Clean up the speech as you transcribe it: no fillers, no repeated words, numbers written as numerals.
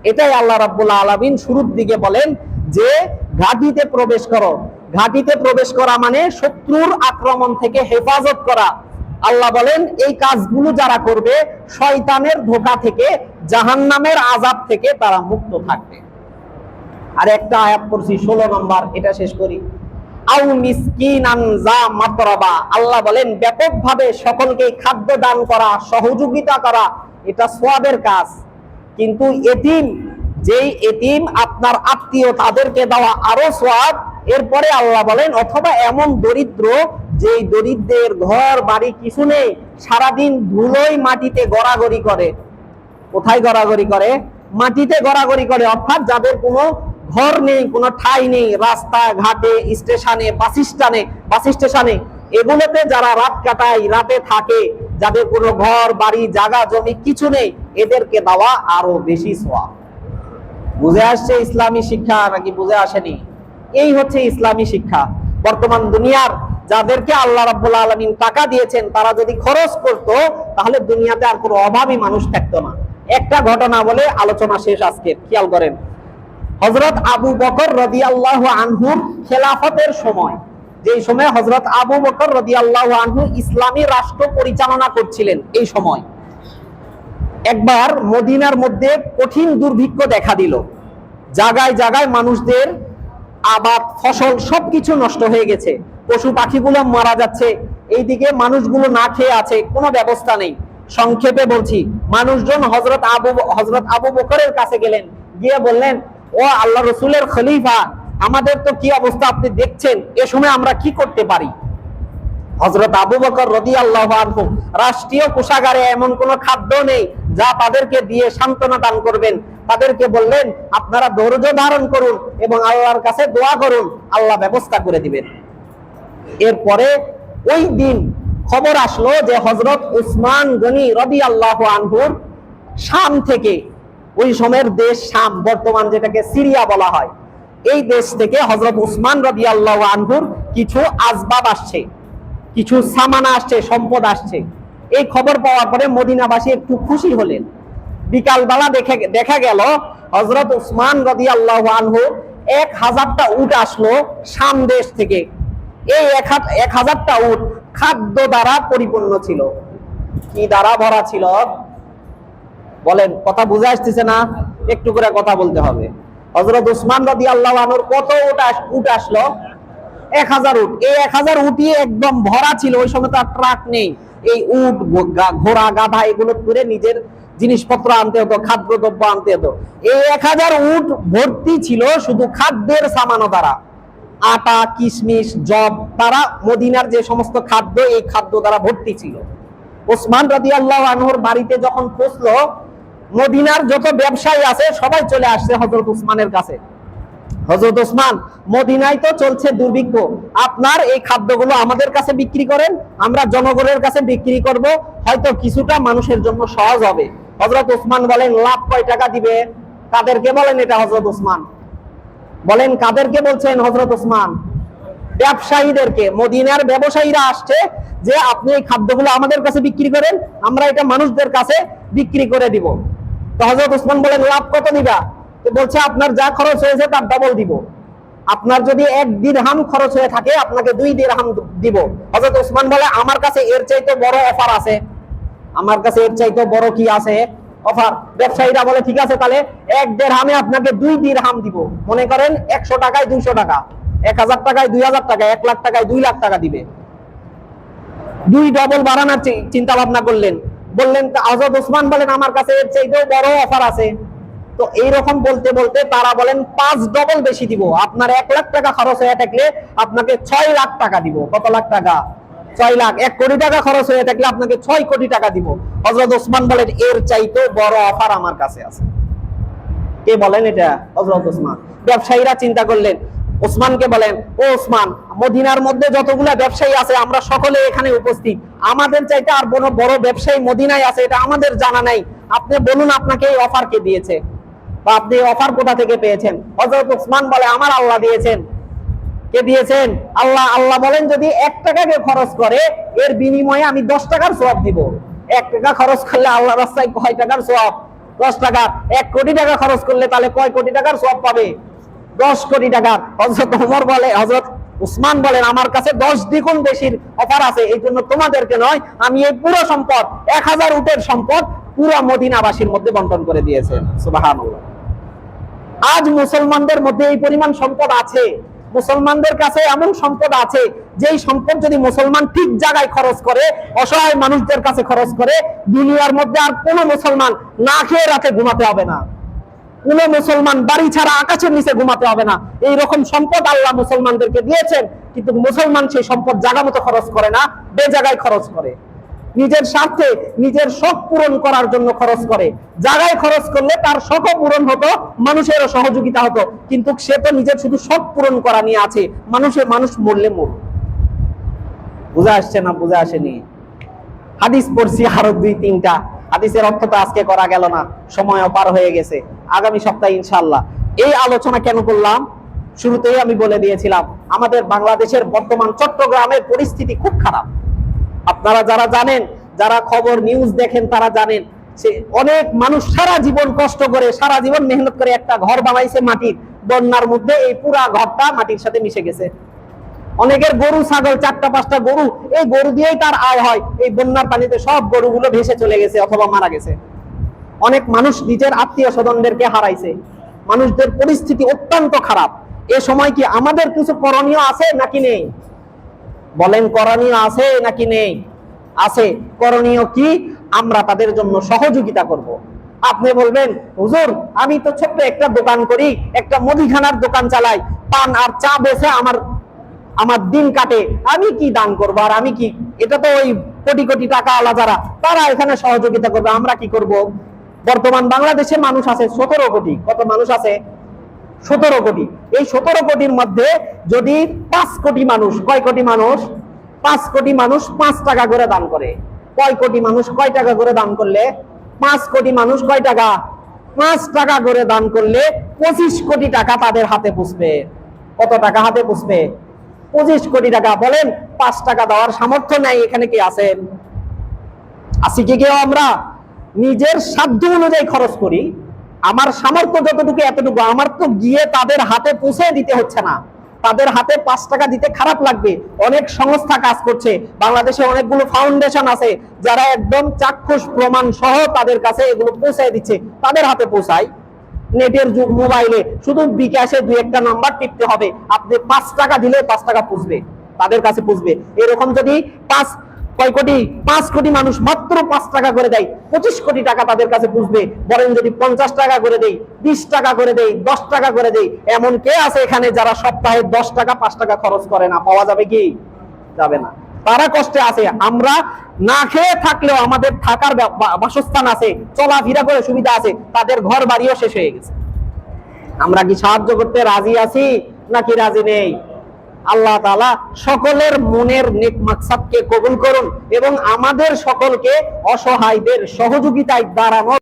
এটাই আল্লাহ রাব্বুল আলামিন শুরুর দিকে বলেন যে ঘাঁটিতে প্রবেশ করো। ঘাঁটিতে প্রবেশ করা মানে শত্রুর আক্রমণ থেকে হেফাজত করা। আল্লাহ বলেন এই কাজগুলো যারা করবে শয়তানের ধোঁকা থেকে, জাহান্নামের আযাব থেকে তারা মুক্ত থাকবে। আর একটা আয়াত পড়ছি 16 নম্বর, এটা শেষ করি। আউ মিসকিনান যা মাতরাবা, আল্লাহ বলেন ব্যাপকভাবে সকলকে খাদ্য দান করা, সহযোগিতা করা, এটা সওয়াবের কাজ। কিন্তু এতিম, যেই এতিম আপনার আত্মীয়, তাদেরকে দেওয়া আরো সওয়াব। এরপরে আল্লাহ বলেন অথবা এমন দরিদ্র, যেই দরিদ্রের ঘর বাড়ি কিছু নেই, সারাদিন ধুলোয় মাটিতে গড়াগড়ি করে। কোথায় গড়াগড়ি করে? মাটিতে গড়াগড়ি করে। অর্থাৎ যাদের কোনো ঘর নেই, কোনো ঠাঁই নেই, রাস্তা ঘাটে, স্টেশনে, বাস স্টেশনে, এগুলোতে যারা রাত কাটায়, রাতে থাকে, যাদের কোনো ঘর বাড়ি জায়গা জমি কিছু নেই, এদেরকে দেওয়া আরো বেশি সওয়াব। বুঝে আসছে ইসলামী শিক্ষা নাকি বুঝে আসেনি? এই হচ্ছে ইসলামী শিক্ষা। বর্তমান দুনিয়ার যাদেরকে আল্লাহ রাব্বুল আলামিন টাকা দিয়েছেন, তারা যদি খরচ করত, তাহলে দুনিয়াতে আর কোনো অভাবী মানুষ থাকতো না। একটা ঘটনা বলে আলোচনা শেষ আজকে, খেয়াল করেন। হযরত আবু বকর রাদিয়াল্লাহু আনহুর খেলাফতের সময়, যেই সময় হযরত আবু বকর রাদিয়াল্লাহু আনহু ইসলামী রাষ্ট্র পরিচালনা করছিলেন, এই সময় একবার মদিনার মধ্যে কঠিন দুর্ভিক্ষ দেখা দিল। জায়গায় জায়গায় মানুষদের আবাদ ফসল সবকিছু নষ্ট হয়ে গেছে, পশু পাখিগুলো মারা যাচ্ছে, এইদিকে মানুষগুলো না খেয়ে আছে, কোনো ব্যবস্থা নেই। সংক্ষেপে বলছি, মানুষজন হযরত আবু বকরের কাছে গেলেন, গিয়ে বললেন, ও আল্লাহ রসুলের খলিফা, আমাদের তো কি অবস্থা আপনি দেখছেন, এ সময় আমরা কি করতে পারি? হযরত আবু বকর রাদিয়াল্লাহু আনহু রাষ্ট্রীয় কোষাগারে এমন কোন খাদ্য নেই যা তাদেরকে দিয়ে সান্ত্বনা দান করবেন। তাদেরকে বললেন, আপনারা ধৈর্য ধারণ করুন এবং আল্লাহর কাছে দোয়া করুন, আল্লাহ ব্যবস্থা করে দিবেন। এরপরে ওই দিন খবর আসলো যে হযরত উসমান গনি রাদিয়াল্লাহু আনহুর শাম থেকে, ওই সময়ের দেশ শাম, বর্তমান যেটাকে সিরিয়া বলা হয়, এই দেশ থেকে হযরত উসমান রাদিয়াল্লাহু আনহুর কিছু আসবাব আসছে, কিছু সামানা আসছে, সম্পদ আসছে। এই খবর পাওয়ার পরে মদিনাবাসী একটু খুশি হলেন। বিকালবেলা দেখা গেল হযরত উসমান রাদিয়াল্লাহু আনহু 1000টা উট আসলো শাম দেশ থেকে। এই 1000টা উট খাদ্য দ্বারা পরিপূর্ণ ছিল। কি দ্বারা ভরা ছিল? বলেন, কথা বুঝে আসতেছে না? একটু করে কথা বলতে হবে। হযরত উসমান রাদিয়াল্লাহু আনহুর কত উট আসলো? 1000 উট। এই 1000 উটই একদম ভরা ছিল। ওই সময় তো আর ট্রাক নেই। এই উট, ঘোড়া, গাধা এগুলো করে নিজের জিনিসপত্র আনতে হতো, খাদ্যদ্রব্য আনতে হতো। এই 1000 উট ভর্তি ছিল শুধু খাদ্যের সামানো দ্বারা, আটা, কিশমিশ, জব, তারা মদিনার যে সমস্ত খাদ্য, এই খাদ্য দ্বারা ভর্তি ছিল। ওসমান রাদিয়াল্লাহু আনহুর বাড়িতে যখন পৌঁছলো, মদিনার যত ব্যবসায়ী আছে সবাই চলে আসছে হযরত উসমানের কাছে। হযরত উসমান, মদিনায় তো চলছে দুর্ভিক্ষ, আপনার এই খাদ্যগুলো আমাদের কাছে বিক্রি করেন, আমরা জনগণের কাছে বিক্রি করব, হয়তো কিছুটা মানুষের জন্য সহজ হবে। হযরত উসমান বলেন, লাভ কয় টাকা দিবে? কাদেরকে বলেন এটা? হযরত উসমান বলেন, কাদেরকে বলছেন হযরত উসমান? ব্যবসায়ীদেরকে। মদিনার ব্যবসায়ীরা আসছে যে আপনি এই খাদ্যগুলো আমাদের কাছে বিক্রি করেন, আমরা এটা মানুষদের কাছে বিক্রি করে দিব। তো হযরত উসমান বলেন, লাভ কত দিবা? তো বলছে, আপনার যা খরচ হয়েছে তার ডাবল দিব। আপনার যদি 1 দিরহাম খরচ হয়ে থাকে, আপনাকে 2 দিরহাম দিব। হযরত উসমান বলে, আমার কাছে এর চাইতে বড় অফার আছে। আমার কাছে এর চাইতে বড় কি আছে? অফার। ব্যবসায়ীরা বলে, ঠিক আছে, তাহলে 1 দিরহামে আপনাকে 2 দিরহাম দিব। মনে করেন 100 টাকায় 200 টাকা, 1000 টাকায় 2000 টাকা, 1 লাখ টাকায় 2 লাখ টাকা দিবে। 2 ডবল বাড়ানোর চিন্তা ভাবনা করলেন। বললেন, হযরত উসমান বলেন, আমার কাছে এর চাইতেও বড় অফার আছে। তো এইরকম বলতে বলতে তারা বলেন, 5 ডবল বেশি দিব। আপনার 1 লাখ টাকা খরচ হয়ে থাকলে আপনাকে 6 লাখ টাকা দিব। কত লাখ টাকা? 6 লাখ। 1 কোটি টাকা খরচ হয়ে থাকলে আপনাকে 6 কোটি টাকা দিব। হযরত উসমান বলেন, এর চাইতেও বড় অফার আমার কাছে আছে। কে বলেন এটা? হযরত উসমান। ব্যবসায়ীরা চিন্তা করলেন, ওসমানকে বলেন, ও ওসমান, মদিনার মধ্যে যতগুলা ব্যবসায়ী আছে আমরা সকলে এখানে উপস্থিত, আমাদের চাইতে আর বড় ব্যবসায়ী মদিনায় আছে, এটা আমাদের জানা নাই। আপনি বলুন, আপনাকে এই অফার কে দিয়েছে, বা আপনি এই অফার কোথা থেকে পেয়েছেন? হযরত উসমান বলে, আমার আল্লাহ দিয়েছেন। কে দিয়েছেন? আল্লাহ। আল্লাহ বলেন, যদি 1 টাকাকে খরচ করে, এর বিনিময়ে আমি 10 টাকার সওয়াব দিব। 1 টাকা খরচ করলে আল্লাহর রাস্তায় কয় টাকার সওয়াব? 10 টাকা। 1 কোটি টাকা খরচ করলে তাহলে কয় কোটি টাকার সওয়াব পাবে? 10 কোটি টাকা। হযরত ওমর বলে, হযরত উসমান বলেন, আমার কাছে 10 দ্বিগুণ বেশির অফার আছে, এই জন্য তোমাদেরকে নয়, আমি এই পুরো সম্পদ 1000 উটের সম্পদ পুরো মদিনাবাসীর মধ্যে বন্টন করে দিয়েছেন। সুবহানাল্লাহ। আজ মুসলমানদের মধ্যে এই পরিমাণ সম্পদ আছে, মুসলমানদের কাছে এমন সম্পদ আছে, যেই সম্পদ যদি মুসলমান ঠিক জায়গায় খরচ করে, অসহায় মানুষদের কাছে খরচ করে, দুনিয়ার মধ্যে আর কোনো মুসলমান না খেয়ে রাতে ঘুমাতে হবে না, কোনো মুসলমান বাড়ি ছাড়া আকাশের নিচে ঘুমাতে হবে না। এই রকম সম্পদ আল্লাহ মুসলমানদেরকে দিয়েছেন, কিন্তু মুসলমান সেই সম্পদ জায়গা মতো খরচ করে না, বেজায়গায় খরচ করে, নিজের স্বার্থে, নিজের শখ পূরণ করার জন্য খরচ করে। জায়গায় খরচ করলে তার শখও পূরণ হতো, মানুষেরও সহযোগিতা হতো, কিন্তু সে তো নিজের শুধু শখ পূরণ করা নিয়ে আছে, মানুষ মরলে মর। বুঝা আসছে না? বুঝা আসেনি? হাদিস পড়ছি আরো 2-3টা, হাদিসের অর্থ তো আজকে করা গেল না, সময়ও পার হয়ে গেছে। আগামী সপ্তাহে ইনশাআল্লাহ। এই আলোচনা কেন করলাম? শুরুতেই আমি বলে দিয়েছিলাম, আমাদের বাংলাদেশের বর্তমান চট্টগ্রামের পরিস্থিতি খুব খারাপ। আপনারা যারা জানেন, যারা খবর নিউজ দেখেন, তারা জানেন সে অনেক মানুষ সারা জীবন কষ্ট করে, সারা জীবন মেহনত করে একটা ঘর বানাইছে মাটির, বন্যার মধ্যে এই পুরা ঘরটা মাটির সাথে মিশে গেছে। অনেকের গরু ছাগল, 4টা-5টা গরু, এই গরু দিয়েই তার আয় হয়, এই বন্যার পানিতে সব গরুগুলো ভেসে চলে গেছে অথবা মারা গেছে। অনেক মানুষ নিজের আত্মীয় স্বজনদেরকে হারাইছে। মানুষদের পরিস্থিতি অত্যন্ত খারাপ। এ সময় কি আমাদের কিছু করণীয় আছে নাকি নেই? বলেন, করণীয় আছে নাকি নেই? আছে। করণীয় কি? আমরা তাদের জন্য সহযোগিতা করব। আপনি বলবেন, হুজুর আমি তো ছোট্ট একটা দোকান করি, একটা মুদিখানার দোকান চালাই, পান আর চা বেচে আমার দিন কাটে, আমি কি দান করব? আর আমি কি, এটা তো ওই কোটি কোটি টাকা আলা যারা, তারা এখানে সহযোগিতা করবে, আমরা কি করব? বর্তমান বাংলাদেশে মানুষ আছে 17 কোটি। কত মানুষ আছে? 17 কোটি। এই 17 কোটির মধ্যে যদি 5 কোটি মানুষ, কয় কোটি মানুষ? 5 কোটি মানুষ 5 টাকা করে দান করে, কয় কোটি মানুষ কয় টাকা করে দান করলে? 5 কোটি মানুষ কয় টাকা? 5 টাকা করে দান করলে 25 কোটি টাকা তাদের হাতে পুষবে। কত টাকা হাতে পুষবে? 25 কোটি টাকা। বলেন, 5 টাকা দেওয়ার সামর্থ্য নাই এখানে কি আছেন? আসি কি কেউ? আমরা নিজের সাধ্য অনুযায়ী খরচ করি, আমার সামর্থ্য যতটুকু এতটুকু। আমার তো গিয়ে তাদের হাতে পৌঁছে দিতে হচ্ছে না, তাদের হাতে 5 টাকা দিতে খারাপ লাগবে। অনেক সংস্থা কাজ করছে, বাংলাদেশে অনেকগুলো ফাউন্ডেশন আছে যারা একদম চাক্ষুষ প্রমাণ সহ তাদের কাছে এগুলো পৌঁছে দিচ্ছে, তাদের হাতে পৌঁছায়। নেটের যুগ, মোবাইলে শুধু বিকাশে 2-1টা নাম্বার টিপতে হবে, আপনি 5 টাকা দিলে 5 টাকা পুষবে, তাদের কাছে পুষবে। এরকম যদি 5 কোটি মানুষ মাত্র 5 টাকা করে দেয়, 25 কোটি টাকা তাদের কাছে পুষবে। বলেন, যদি 50 টাকা করে দেই, 20 টাকা করে দেই, 10 টাকা করে দেই, এমন কে আছে এখানে যারা সপ্তাহে 10 টাকা 5 টাকা খরচ করে না? পাওয়া যাবে কি? যাবে না। তারা কষ্টে আছে। আমরা না খেয়ে থাকলেও আমাদের থাকার বাসস্থান আছে, চলাফেরা করে সুবিধা আছে, তাদের ঘর বাড়িও শেষ হয়ে গেছে। আমরা কি সাহায্য করতে রাজি আছি নাকি রাজি নেই? আল্লাহ তাআলা সকলের মনের নেক মাকসাদকে কবুল করুন এবং আমাদের সকলকে অসহায়দের সহযোগিতায় দাঁড়ানো